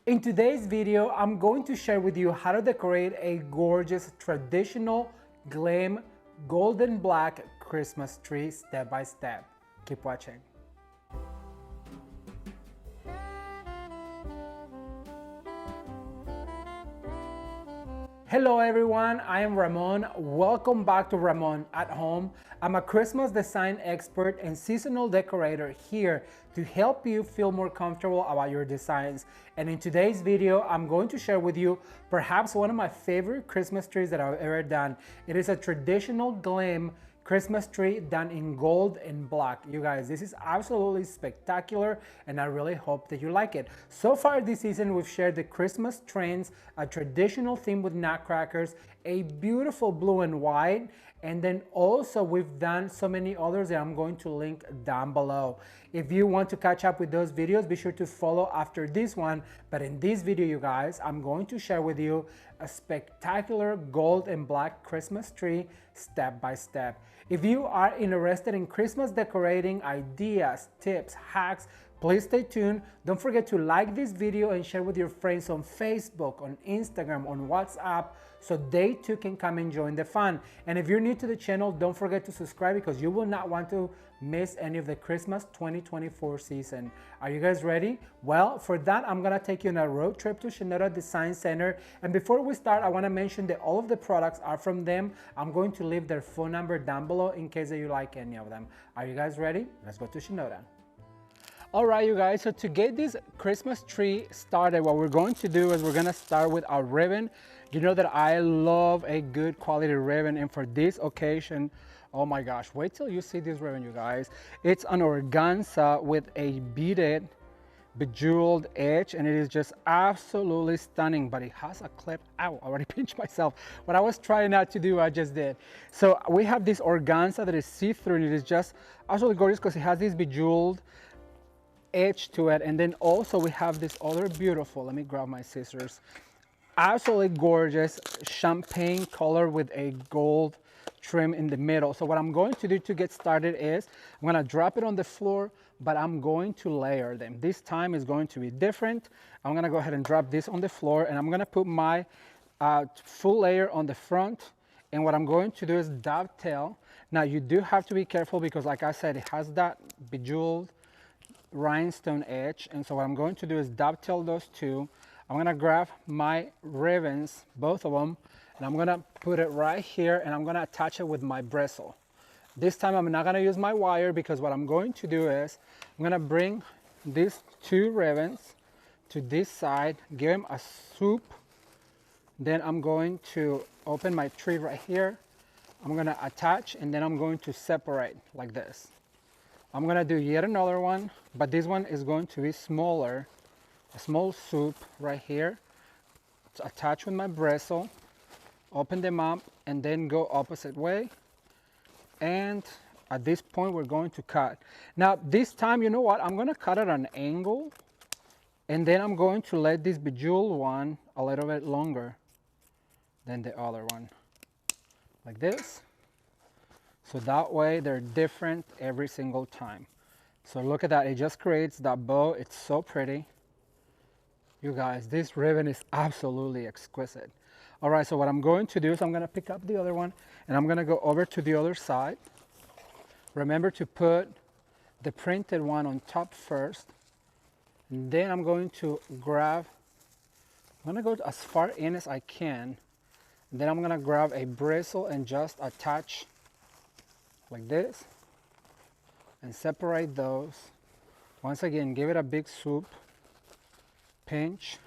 In today's video, I'm going to share with you how to decorate a gorgeous traditional GLAM golden black Christmas tree step by step. Keep watching. Hello everyone, I am Ramon. Welcome back to Ramon at Home. I'm a Christmas design expert and seasonal decorator here to help you feel more comfortable about your designs. And in today's video, I'm going to share with you perhaps one of my favorite Christmas trees that I've ever done. It is a traditional GLAM Christmas tree done in gold and black. You guys, this is absolutely spectacular and I really hope that you like it. So far this season, we've shared the Christmas trends, a traditional theme with Nutcrackers, a beautiful blue and white, and then also we've done so many others that I'm going to link down below. If you want to catch up with those videos, be sure to follow after this one. But in this video, you guys, I'm going to share with you a spectacular gold and black Christmas tree step by step. If you are interested in Christmas decorating ideas, tips, hacks, please stay tuned. Don't forget to like this video and share with your friends on Facebook, on Instagram, on WhatsApp, so they too can come and join the fun. And if you're new to the channel, don't forget to subscribe because you will not want to miss any of the Christmas 2024 season. Are you guys ready? Well, for that, I'm gonna take you on a road trip to SHINODA Design Center. And before we start, I wanna mention that all of the products are from them. I'm going to leave their phone number down below in case that you like any of them. Are you guys ready? Let's go to SHINODA. All right, you guys, so to get this Christmas tree started, what we're going to do is we're gonna start with our ribbon. You know that I love a good quality ribbon, and for this occasion, oh my gosh, wait till you see this ribbon, you guys. It's an organza with a beaded, bejeweled edge, and it is just absolutely stunning, but it has a clip. Ow, I already pinched myself. What I was trying not to do, I just did. So we have this organza that is see-through, and it is just absolutely gorgeous because it has this bejeweled edge to it. And then also we have this other beautiful, let me grab my scissors, absolutely gorgeous champagne color with a gold trim in the middle. So what I'm going to do to get started is I'm going to drop it on the floor, but I'm going to layer them. This time is going to be different. I'm going to go ahead and drop this on the floor, and I'm going to put my full layer on the front. And what I'm going to do is dovetail. Now you do have to be careful because, like I said, it has that bejeweled rhinestone edge, and so what I'm going to do is dovetail those two. I'm going to grab my ribbons, both of them, and I'm going to put it right here, and I'm going to attach it with my bristle. This time I'm not going to use my wire because what I'm going to do is I'm going to bring these two ribbons to this side, give them a swoop, then I'm going to open my tree right here. I'm going to attach, and then I'm going to separate like this. I'm going to do yet another one, but this one is going to be smaller, a small swoop right here, to attach with my bristle, open them up, and then go opposite way. And at this point, we're going to cut. Now, this time, you know what? I'm going to cut at an angle, and then I'm going to let this bejeweled one a little bit longer than the other one, like this. So that way they're different every single time. So look at that, it just creates that bow. It's so pretty. You guys, this ribbon is absolutely exquisite. All right, so what I'm going to do is I'm gonna pick up the other one and I'm gonna go over to the other side. Remember to put the printed one on top first. And then I'm going to grab, I'm gonna go as far in as I can. And then I'm gonna grab a bristle and just attach like this and separate those. Once again, give it a big swoop, pinch,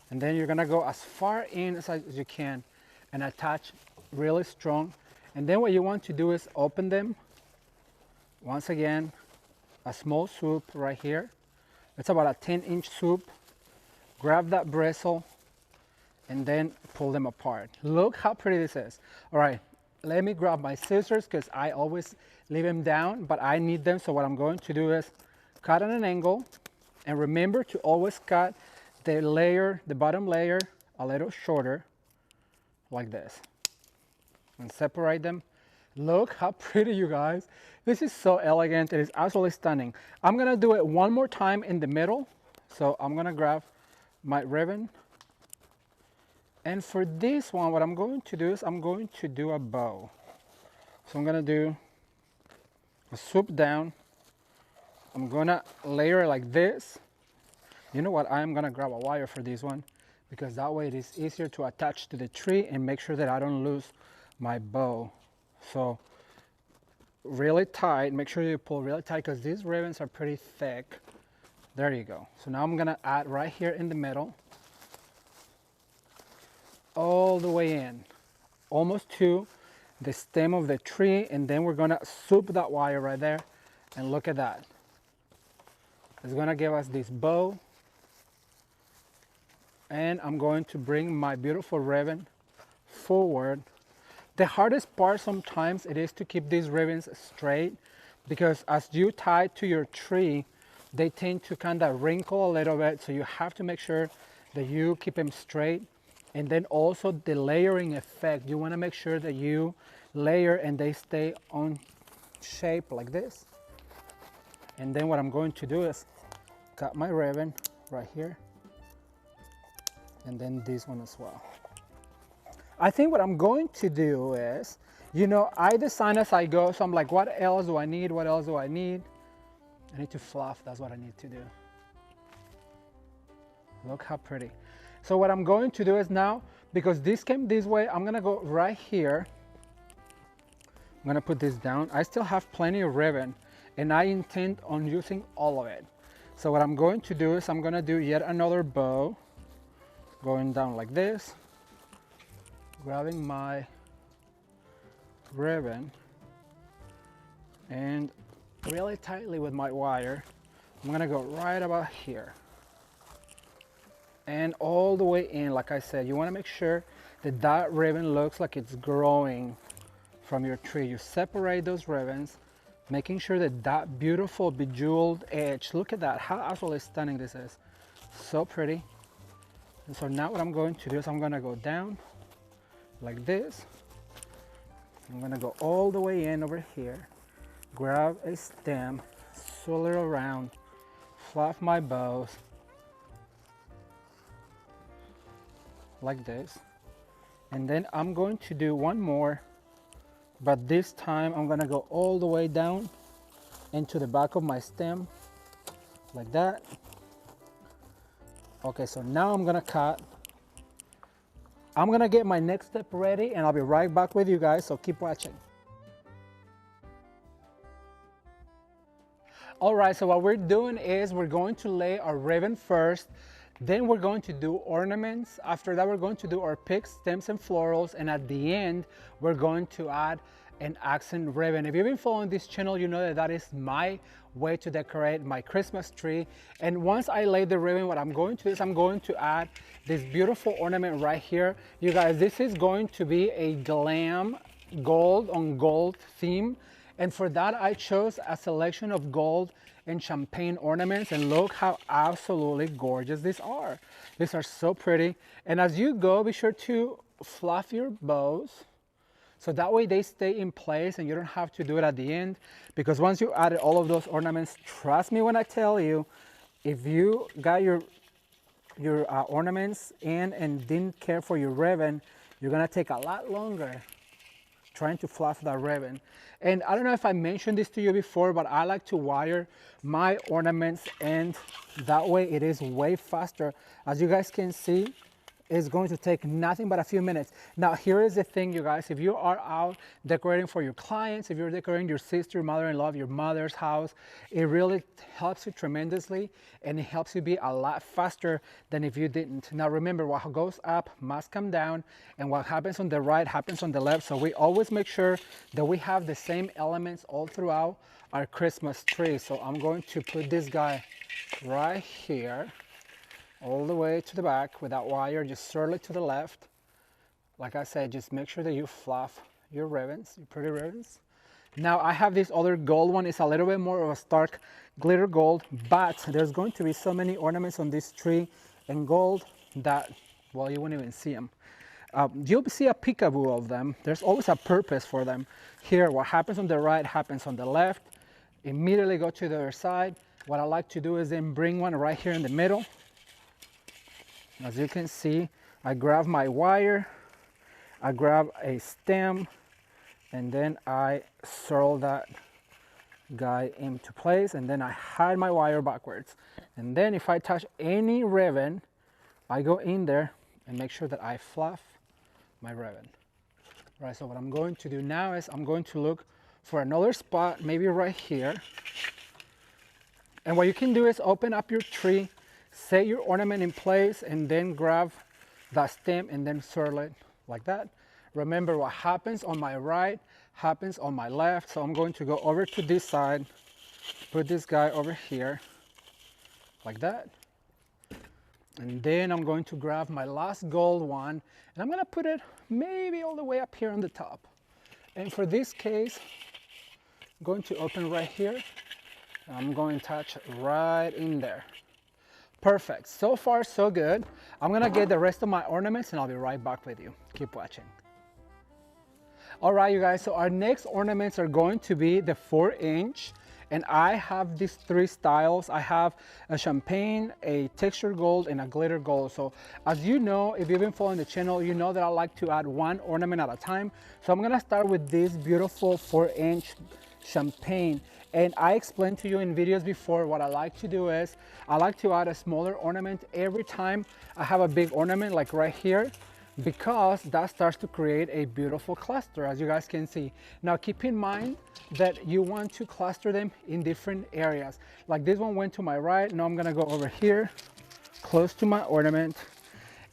and then you're gonna go as far in as you can and attach really strong. And then what you want to do is open them. Once again, a small swoop right here. It's about a 10-inch swoop. Grab that bristle and then pull them apart. Look how pretty this is. All right, let me grab my scissors because I always leave them down, but I need them. So what I'm going to do is cut at an angle, and remember to always cut the layer, the bottom layer, a little shorter, like this, and separate them. Look how pretty, you guys. This is so elegant. It is absolutely stunning. I'm gonna do it one more time in the middle. So I'm gonna grab my ribbon. And for this one, what I'm going to do is I'm going to do a bow. So I'm gonna do a swoop down. I'm gonna layer it like this. You know what, I'm gonna grab a wire for this one because that way it is easier to attach to the tree and make sure that I don't lose my bow. So really tight, make sure you pull really tight because these ribbons are pretty thick. There you go. So now I'm gonna add right here in the middle, all the way in, almost to the stem of the tree, and then we're gonna swoop that wire right there, and look at that. It's gonna give us this bow, and I'm going to bring my beautiful ribbon forward. The hardest part sometimes it is to keep these ribbons straight because as you tie to your tree, they tend to kind of wrinkle a little bit, so you have to make sure that you keep them straight. And then also the layering effect, you want to make sure that you layer and they stay on shape like this. And then what I'm going to do is cut my ribbon right here, and then this one as well. I think what I'm going to do is, you know, I design as I go, so I'm like, what else do I need? What else do I need? I need to fluff, that's what I need to do. Look how pretty. So what I'm going to do is now, because this came this way, I'm gonna go right here. I'm gonna put this down. I still have plenty of ribbon and I intend on using all of it. So what I'm going to do is I'm gonna do yet another bow, going down like this, grabbing my ribbon and really tightly with my wire, I'm gonna go right about here and all the way in. Like I said, you want to make sure that that ribbon looks like it's growing from your tree. You separate those ribbons, making sure that that beautiful bejeweled edge, look at that, how absolutely stunning this is. So pretty. And so now what I'm going to do is I'm going to go down like this. I'm going to go all the way in over here, grab a stem, swirl it around, fluff my bows like this. And then I'm going to do one more, but this time I'm going to go all the way down into the back of my stem like that. Okay, so now I'm going to cut. I'm going to get my next step ready and I'll be right back with you guys, so keep watching. All right, so what we're doing is we're going to lay our ribbon first, then we're going to do ornaments. After that, we're going to do our picks, stems, and florals, and at the end, we're going to add an accent ribbon. If you've been following this channel, you know that that is my way to decorate my Christmas tree. And once I lay the ribbon, what I'm going to do is I'm going to add this beautiful ornament right here. You guys, this is going to be a GLAM gold on gold theme. And for that, I chose a selection of gold and champagne ornaments, and look how absolutely gorgeous these are. These are so pretty. And as you go, be sure to fluff your bows, so that way they stay in place and you don't have to do it at the end, because once you added all of those ornaments, trust me when I tell you, if you got your ornaments in and didn't care for your ribbon, you're gonna take a lot longer trying to fluff that ribbon. And I don't know if I mentioned this to you before, but I like to wire my ornaments, and that way it is way faster. As you guys can see, it's going to take nothing but a few minutes. Now, here is the thing, you guys. If you are out decorating for your clients, if you're decorating your sister, mother-in-law, your mother's house, it really helps you tremendously, and it helps you be a lot faster than if you didn't. Now, remember, what goes up must come down, and what happens on the right happens on the left. So we always make sure that we have the same elements all throughout our Christmas tree. So I'm going to put this guy right here, all the way to the back with that wire, just swirl it to the left. Like I said, just make sure that you fluff your ribbons, your pretty ribbons. Now I have this other gold one. It's a little bit more of a stark glitter gold, but there's going to be so many ornaments on this tree in gold that, well, you won't even see them. You'll see a peekaboo of them. There's always a purpose for them. Here, what happens on the right happens on the left. Immediately go to the other side. What I like to do is then bring one right here in the middle. As you can see, I grab my wire, I grab a stem, and then I swirl that guy into place, and then I hide my wire backwards. And then if I touch any ribbon, I go in there and make sure that I fluff my ribbon. Right, so what I'm going to do now is I'm going to look for another spot, maybe right here. And what you can do is open up your tree, set your ornament in place, and then grab that stem and then swirl it like that. Remember, what happens on my right happens on my left. So I'm going to go over to this side, put this guy over here like that. And then I'm going to grab my last gold one, and I'm going to put it maybe all the way up here on the top. And for this case, I'm going to open right here. I'm going to touch right in there. Perfect. So far, so good. I'm going to get the rest of my ornaments, and I'll be right back with you. Keep watching. All right, you guys, so our next ornaments are going to be the 4-inch. And I have these 3 styles. I have a champagne, a textured gold, and a glitter gold. So as you know, if you've been following the channel, you know that I like to add 1 ornament at a time. So I'm gonna start with this beautiful 4-inch champagne. And I explained to you in videos before, what I like to do is, I like to add a smaller ornament every time I have a big ornament, like right here, because that starts to create a beautiful cluster, as you guys can see. Now keep in mind that you want to cluster them in different areas. Like this one went to my right, now I'm gonna go over here, close to my ornament.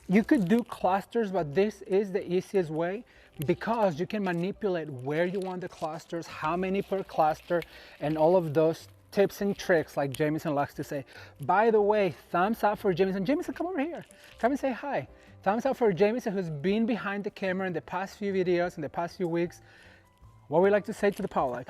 You could do clusters, but this is the easiest way because you can manipulate where you want the clusters, how many per cluster, and all of those tips and tricks like Jameson likes to say. By the way, thumbs up for Jameson. Jameson, come over here. Come and say hi. Thumbs up for Jameson, who's been behind the camera in the past few videos, in the past few weeks. What would we like to say to the public?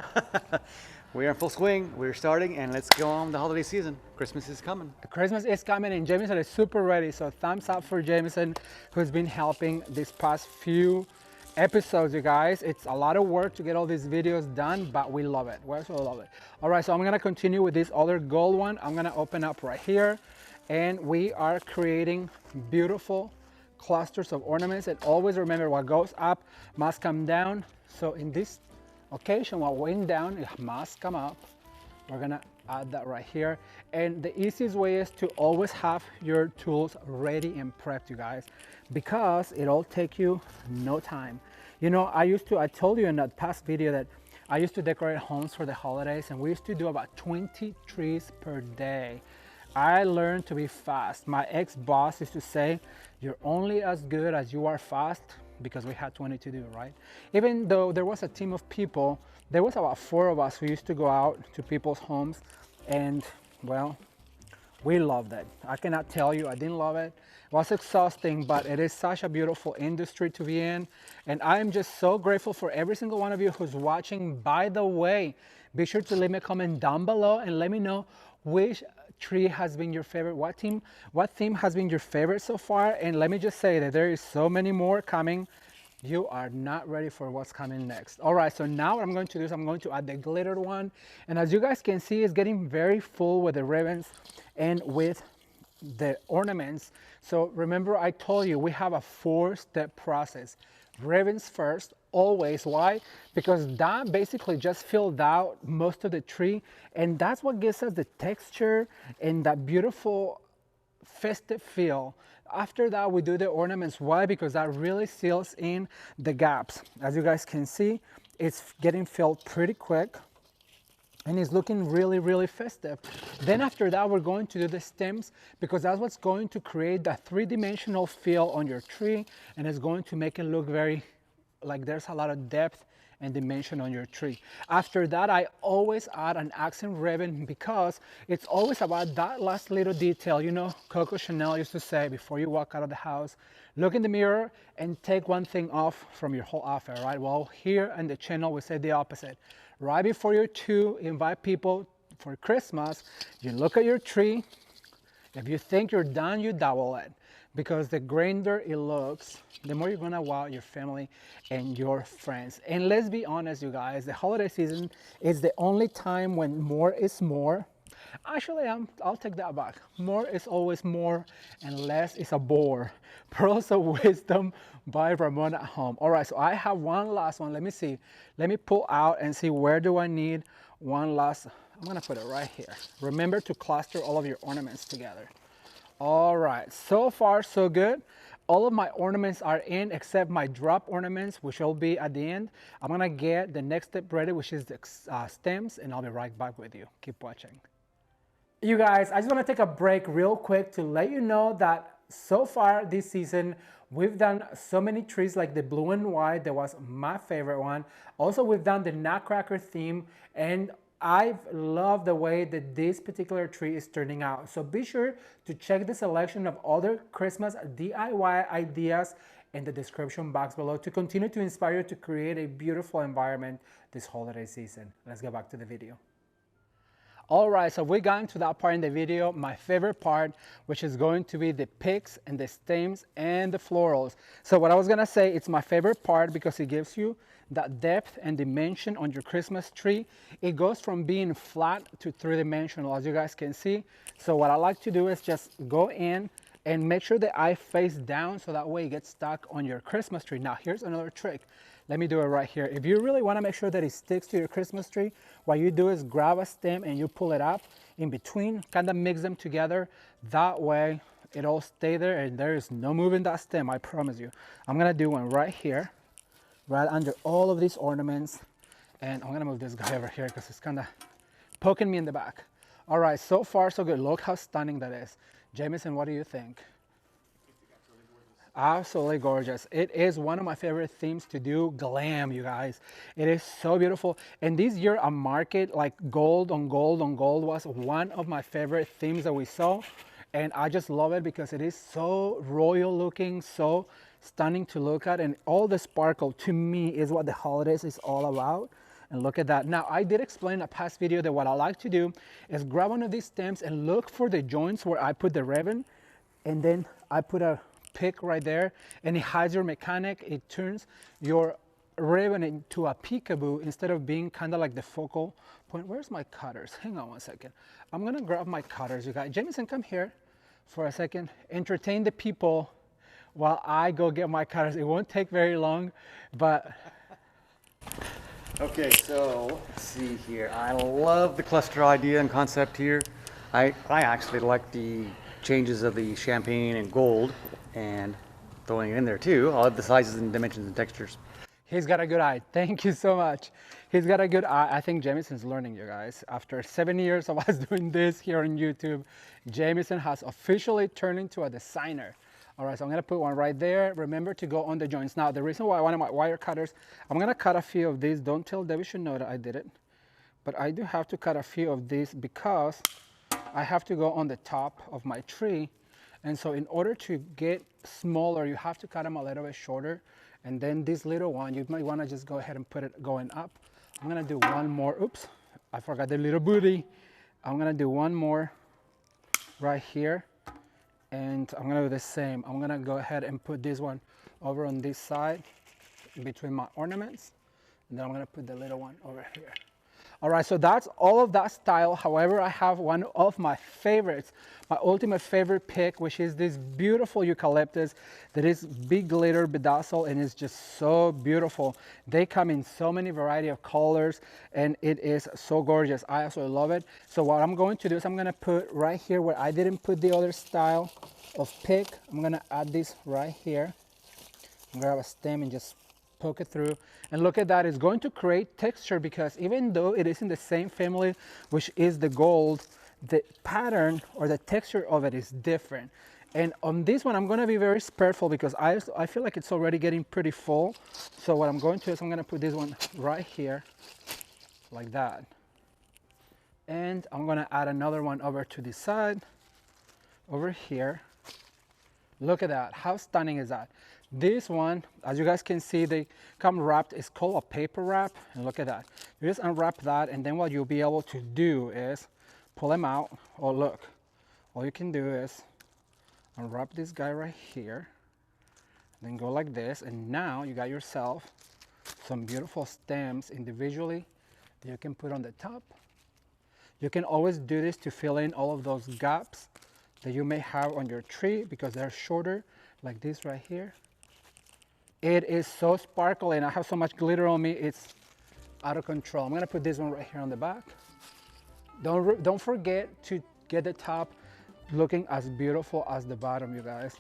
We are in full swing. We're starting, and let's go on the holiday season. Christmas is coming. Christmas is coming, and Jameson is super ready. So thumbs up for Jameson, who's been helping these past few episodes, you guys. It's a lot of work to get all these videos done, but we love it. We also love it. All right, so I'm gonna continue with this other gold one. I'm gonna open up right here, and we are creating beautiful clusters of ornaments. And always remember, what goes up must come down. So in this occasion, what went down, it must come up. We're gonna add that right here. And the easiest way is to always have your tools ready and prepped, you guys, because it'll take you no time. You know, I told you in that past video that I used to decorate homes for the holidays, and we used to do about 20 trees per day. I learned to be fast. My ex-boss used to say, you're only as good as you are fast, because we had 20 to do, right? Even though there was a team of people, there was about 4 of us who used to go out to people's homes, and well, we loved it. I cannot tell you I didn't love it. It was exhausting, but it is such a beautiful industry to be in. And I am just so grateful for every single one of you who's watching. By the way, be sure to leave me a comment down below and let me know which tree has been your favorite, what theme has been your favorite so far. And let me just say that there is so many more coming. You are not ready for what's coming next. All right, so now what I'm going to do is I'm going to add the glittered one. And as you guys can see, it's getting very full with the ribbons and with the ornaments. So remember, I told you we have a 4-step process. Ribbons first, always. Why? Because that basically just filled out most of the tree, and that's what gives us the texture and that beautiful festive feel. After that, we do the ornaments. Why? Because that really seals in the gaps. As you guys can see, it's getting filled pretty quick, and it's looking really, really festive. Then after that, we're going to do the stems, because that's what's going to create that 3-dimensional feel on your tree, and it's going to make it look very, like there's a lot of depth and dimension on your tree. After that, I always add an accent ribbon, because it's always about that last little detail. You know, Coco Chanel used to say, before you walk out of the house, look in the mirror and take one thing off from your whole outfit, right? Well, here on the channel, we say the opposite. Right before you to invite people for Christmas, you look at your tree. If you think you're done, you double it, because the grander it looks, the more you're gonna wow your family and your friends. And let's be honest, you guys, the holiday season is the only time when more is more. Actually, I'll take that back. More is always more, and less is a bore. Pearls of Wisdom by Ramon at Home. All right, so I have one last one. Let me see. Let me pull out and see where do I need one last. I'm gonna put it right here. Remember to cluster all of your ornaments together. All right, so far so good. All of my ornaments are in except my drop ornaments, which will be at the end. I'm gonna get the next step ready, which is the stems, and I'll be right back with you. Keep watching. You guys, I just want to take a break real quick to let you know that so far this season, we've done so many trees like the blue and white. That was my favorite one. Also, we've done the Nutcracker theme, and I've loved the way that this particular tree is turning out. So be sure to check the selection of other Christmas DIY ideas in the description box below to continue to inspire you to create a beautiful environment this holiday season. Let's get back to the video. All right, so we got into that part in the video, my favorite part, which is going to be the picks and the stems and the florals. So what I was gonna say, it's my favorite part because it gives you that depth and dimension on your Christmas tree. It goes from being flat to three-dimensional, as you guys can see. So what I like to do is just go in and make sure the eye face down so that way it gets stuck on your Christmas tree. Now, here's another trick. Let me do it right here. If you really want to make sure that it sticks to your Christmas tree, what you do is grab a stem and you pull it up in between, kind of mix them together. That way it all stay there and there is no moving that stem, I promise you. I'm gonna do one right here, right under all of these ornaments. And I'm gonna move this guy over here because it's kind of poking me in the back. All right, so far so good. Look how stunning that is. Jameson, what do you think? Absolutely gorgeous. It is one of my favorite themes to do, glam, you guys. It is so beautiful. And this year a market like gold on gold on gold was one of my favorite themes that we saw. And I just love it because it is so royal looking, so stunning to look at. And all the sparkle to me is what the holidays is all about. And look at that. Now, I did explain in a past video that what I like to do is grab one of these stems and look for the joints where I put the ribbon. And then I put a pick right there and it hides your mechanic. It turns your ribbon into a peekaboo instead of being kind of like the focal point. Where's my cutters? Hang on one second. I'm gonna grab my cutters, you guys. Jameson, come here for a second. Entertain the people while I go get my cutters. It won't take very long, but Okay, so let's see here. I love the cluster idea and concept here. I actually like the changes of the champagne and gold and throwing it in there too. I love the sizes and dimensions and textures. he's got a good eye. Thank you so much. He's got a good eye. I think Jameson's learning, you guys. After 7 years of us doing this here on YouTube, Jameson has officially turned into a designer. All right, so I'm gonna put one right there. Remember to go on the joints. Now, the reason why I wanted my wire cutters, I'm gonna cut a few of these. Don't tell Debbie Shinoda I did it. But I do have to cut a few of these because I have to go on the top of my tree. And so in order to get smaller, you have to cut them a little bit shorter. And then this little one, you might wanna just go ahead and put it going up. I'm gonna do one more. Oops, I forgot the little booty. I'm gonna do one more right here. And I'm gonna do the same. I'm gonna go ahead and put this one over on this side between my ornaments. And then I'm gonna put the little one over here. All right, so that's all of that style. However, I have one of my favorites, my ultimate favorite pick, which is this beautiful eucalyptus that is big glitter bedazzle and is just so beautiful. They come in so many variety of colors and it is so gorgeous. I absolutely love it. So what I'm going to do is I'm gonna put right here where I didn't put the other style of pick. I'm gonna add this right here. I'm gonna grab a stem and just poke it through, and look at that. It's going to create texture because even though it is in the same family, which is the gold, the pattern or the texture of it is different. And on this one, I'm going to be very careful because I feel like it's already getting pretty full. So what I'm going to do is I'm going to put this one right here like that. And I'm going to add another one over to the side over here. Look at that. How stunning is that? This one, as you guys can see, they come wrapped. It's called a paper wrap. And look at that. You just unwrap that, and then what you'll be able to do is pull them out. Oh, look. All you can do is unwrap this guy right here. Then go like this. And now you got yourself some beautiful stems individually that you can put on the top. You can always do this to fill in all of those gaps that you may have on your tree because they're shorter, like this right here. It is so sparkly and I have so much glitter on me, it's out of control. I'm gonna put this one right here on the back. Don't forget to get the top looking as beautiful as the bottom, you guys.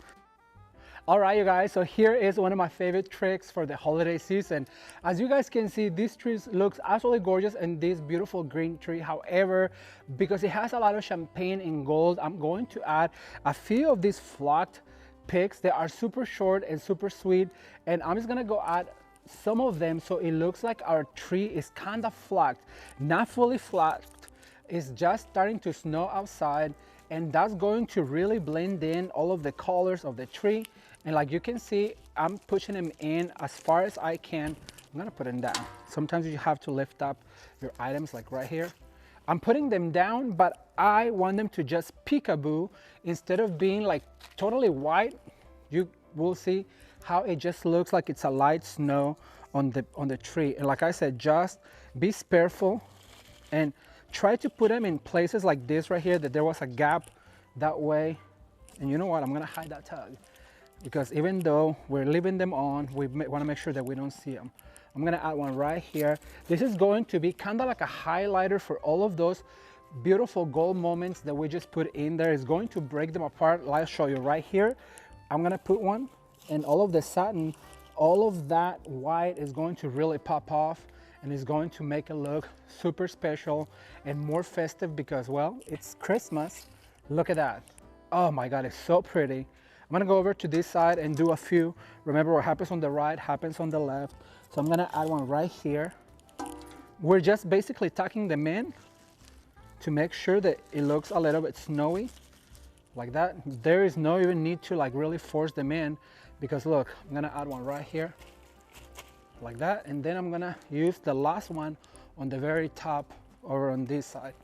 All right, you guys, so here is one of my favorite tricks for the holiday season. As you guys can see, this tree looks absolutely gorgeous and this beautiful green tree. However, because it has a lot of champagne and gold, I'm going to add a few of these flocked picks. They are super short and super sweet, and I'm just gonna go add some of them so it looks like our tree is kind of flocked, not fully flocked. It's just starting to snow outside, and that's going to really blend in all of the colors of the tree. And like you can see, I'm pushing them in as far as I can. I'm gonna put them down. Sometimes you have to lift up your items like right here. I'm putting them down, but I want them to just peekaboo instead of being like totally white. You will see how it just looks like it's a light snow on the tree. And like I said, just be careful and try to put them in places like this right here, that there was a gap that way. And you know what, I'm gonna hide that tag because even though we're leaving them on, we wanna make sure that we don't see them. I'm gonna add one right here. This is going to be kind of like a highlighter for all of those beautiful gold moments that we just put in there. It's going to break them apart. I'll show you right here. I'm gonna put one, and all of the satin, all of that white is going to really pop off, and it's going to make it look super special and more festive because, well, it's Christmas. Look at that. Oh my God, it's so pretty. I'm gonna go over to this side and do a few. Remember, what happens on the right happens on the left. So I'm gonna add one right here. We're just basically tucking them in to make sure that it looks a little bit snowy, like that. There is no even need to like really force them in because look, I'm gonna add one right here, like that. And then I'm gonna use the last one on the very top over on this side,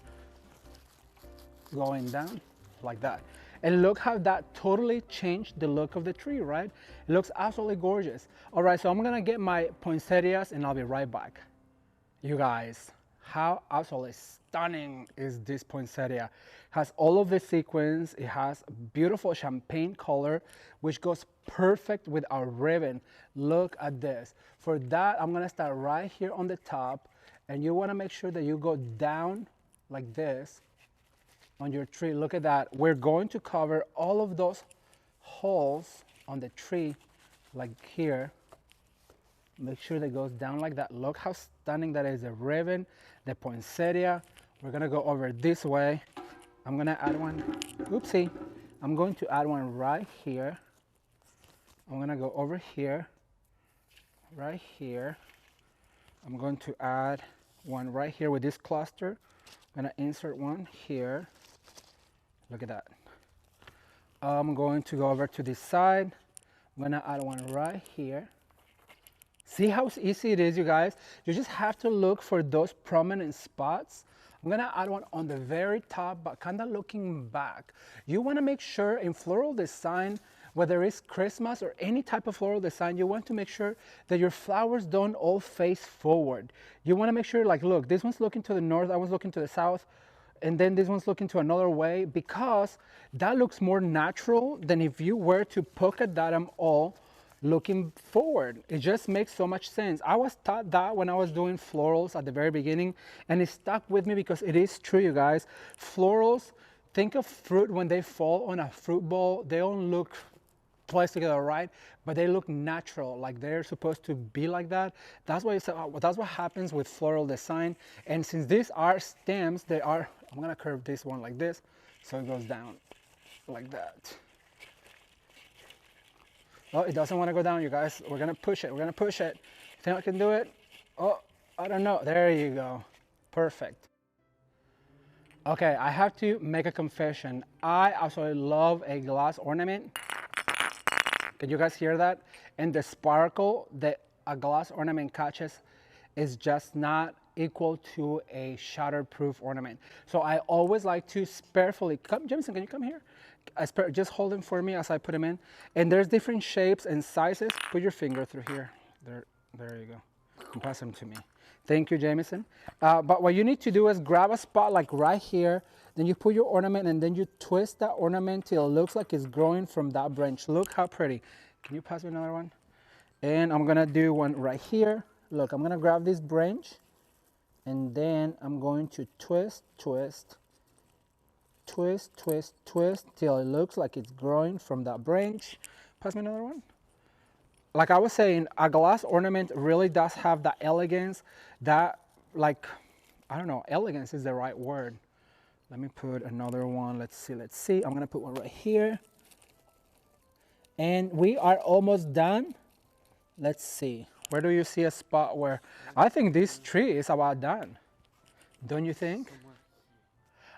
going down like that. And look how that totally changed the look of the tree, right? It looks absolutely gorgeous. All right, so I'm gonna get my poinsettias and I'll be right back. You guys, how absolutely stunning is this poinsettia? It has all of the sequins. It has beautiful champagne color, which goes perfect with our ribbon. Look at this. For that, I'm gonna start right here on the top, and you wanna make sure that you go down like this on your tree. Look at that. We're going to cover all of those holes on the tree, like here. Make sure that goes down like that. Look how stunning that is. The ribbon, the poinsettia. We're gonna go over this way. I'm gonna add one. Oopsie. I'm going to add one right here. I'm gonna go over here, right here. I'm going to add one right here with this cluster. I'm gonna insert one here. Look at that. I'm going to go over to this side. I'm gonna add one right here. See how easy it is, you guys? You just have to look for those prominent spots. I'm gonna add one on the very top, but kind of looking back. You wanna make sure in floral design, whether it's Christmas or any type of floral design, you want to make sure that your flowers don't all face forward. You wanna make sure, like, look, this one's looking to the north, that one's looking to the south, and then this one's looking to another way, because that looks more natural than if you were to polka dot them all looking forward. It just makes so much sense. I was taught that when I was doing florals at the very beginning, and it stuck with me because it is true, you guys. Florals, think of fruit when they fall on a fruit bowl. They don't look placed together right, but they look natural, like they're supposed to be like that. That's why that's what happens with floral design. And since these are stems, they are, I'm gonna curve this one like this so it goes down like that. Oh, it doesn't want to go down, you guys. We're gonna push it. We're gonna push it. Think I can do it? Oh, I don't know. There you go. Perfect. Okay, I have to make a confession. I absolutely love a glass ornament. Can you guys hear that? And the sparkle that a glass ornament catches is just not equal to a shatterproof ornament. So I always like to carefully, Jameson, can you come here? Just hold them for me as I put them in. And there's different shapes and sizes. Put your finger through here. There you go. And pass them to me. Thank you, Jameson. But what you need to do is grab a spot like right here, then you put your ornament and then you twist that ornament till it looks like it's growing from that branch. Look how pretty. Can you pass me another one? And I'm gonna do one right here. Look, I'm gonna grab this branch and then I'm going to twist, twist, twist, twist, twist till it looks like it's growing from that branch. Pass me another one. Like I was saying, a glass ornament really does have that elegance, that like, I don't know, elegance is the right word. Let me put another one. Let's see. I'm gonna put one right here. And we are almost done. Let's see. Where do you see a spot where, I think this tree is about done. Don't you think?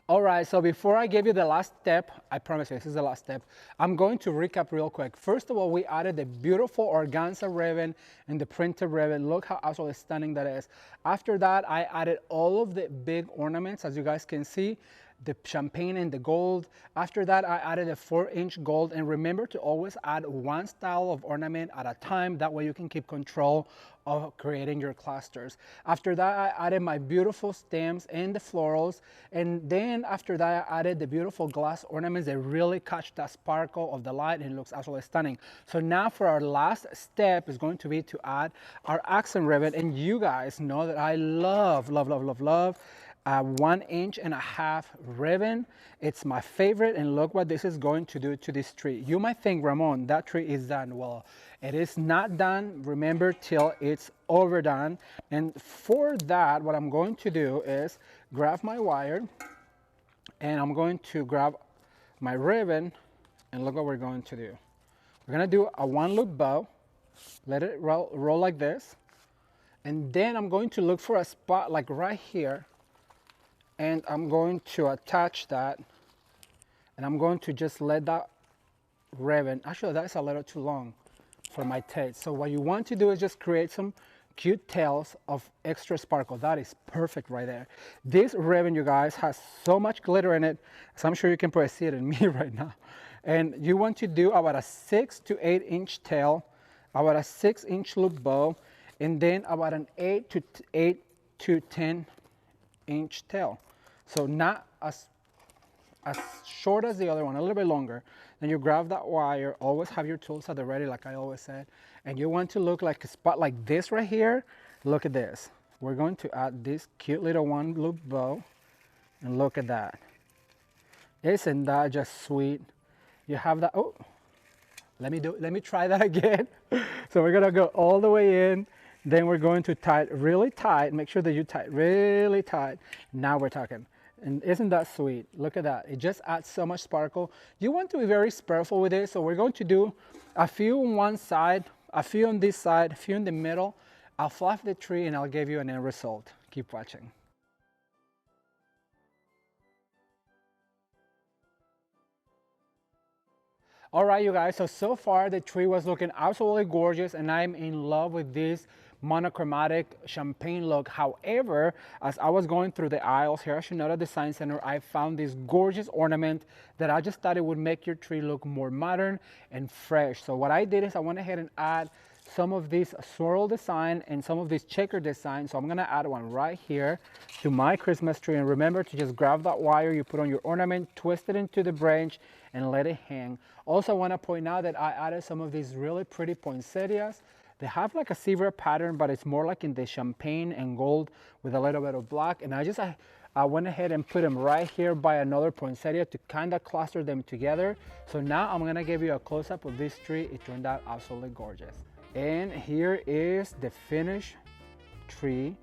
All right, so before I give you the last step, I promise you this is the last step, I'm going to recap real quick. First of all, we added the beautiful organza ribbon and the printed ribbon. Look how absolutely stunning that is. After that, I added all of the big ornaments, as you guys can see, the champagne and the gold. After that, I added a 4-inch gold, and remember to always add one style of ornament at a time. That way you can keep control of creating your clusters. After that, I added my beautiful stems and the florals, and then after that, I added the beautiful glass ornaments that really catch that sparkle of the light, and it looks absolutely stunning. So now for our last step is going to be to add our accent ribbon, and you guys know that I love, love, love, love, love 1.5-inch ribbon. It's my favorite, and look what this is going to do to this tree. You might think, Ramon, that tree is done. Well, it is not done, remember, till it's overdone. And for that, what I'm going to do is grab my wire, and I'm going to grab my ribbon, and look what we're going to do. We're gonna do a 1-loop bow, let it roll like this, and then I'm going to look for a spot like right here, and I'm going to attach that, and I'm going to just let that ribbon, actually that's a little too long for my taste. So what you want to do is just create some cute tails of extra sparkle. That is perfect right there. This ribbon, you guys, has so much glitter in it, so I'm sure you can probably see it in me right now. And you want to do about a 6 to 8-inch tail, about a 6-inch loop bow, and then about an 8 to 10-inch tail. So not as short as the other one, a little bit longer. Then you grab that wire, always have your tools at the ready like I always said, and you want to look like a spot like this right here. Look at this. We're going to add this cute little 1-loop bow, and look at that. Isn't that just sweet? You have that, oh, let me try that again. So we're gonna go all the way in, then we're going to tie it really tight. Make sure that you tie it really tight. Now we're talking. And isn't that sweet? Look at that. It just adds so much sparkle. You want to be very careful with it. So we're going to do a few on one side, a few on this side, a few in the middle. I'll fluff the tree and I'll give you an end result. Keep watching. All right, you guys, so far the tree was looking absolutely gorgeous, and I'm in love with this monochromatic champagne look. However, as I was going through the aisles here at SHINODA Design Center, I found this gorgeous ornament that I just thought it would make your tree look more modern and fresh. So what I did is I went ahead and add some of this swirl design and some of this checker design. So I'm gonna add one right here to my Christmas tree. And remember to just grab that wire you put on your ornament, twist it into the branch, and let it hang. Also, I want to point out that I added some of these really pretty poinsettias. They have like a silver pattern, but it's more like in the champagne and gold with a little bit of black. And I went ahead and put them right here by another poinsettia to kind of cluster them together. So now I'm gonna give you a close-up of this tree. It turned out absolutely gorgeous. And here is the finished tree.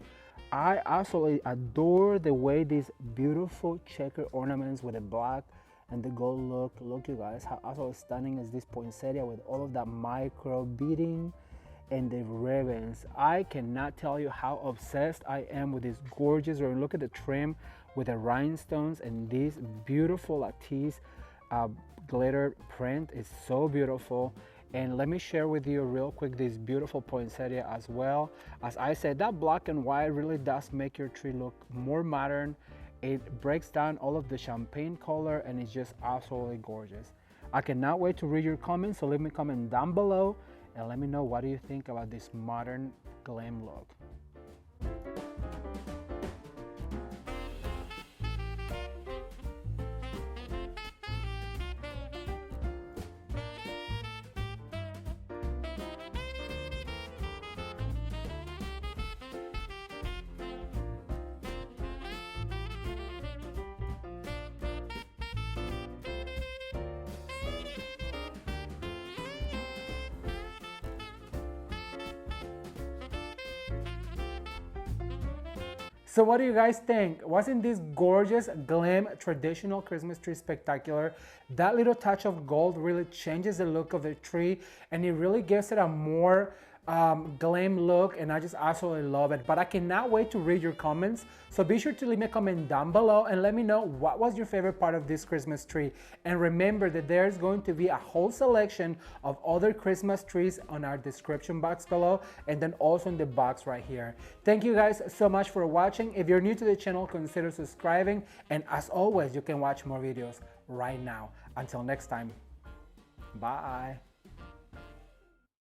I absolutely adore the way these beautiful checker ornaments with the black and the gold look, you guys. How absolutely stunning is this poinsettia with all of that micro beading and the ribbons. I cannot tell you how obsessed I am with this gorgeous ribbon. Look at the trim with the rhinestones and this beautiful lattice glitter print is so beautiful. And let me share with you real quick this beautiful poinsettia as well. As I said, that black and white really does make your tree look more modern. It breaks down all of the champagne color and it's just absolutely gorgeous. I cannot wait to read your comments, so leave me a comment down below and let me know what do you think about this modern glam look. So what do you guys think? Wasn't this gorgeous glam traditional Christmas tree spectacular? That little touch of gold really changes the look of the tree, and it really gives it a more glam look, and I just absolutely love it. But I cannot wait to read your comments, so be sure to leave me a comment down below and let me know what was your favorite part of this Christmas tree. And remember that there's going to be a whole selection of other Christmas trees on our description box below, and then also in the box right here. Thank you guys so much for watching. If you're new to the channel, consider subscribing, and as always, you can watch more videos right now. Until next time, bye.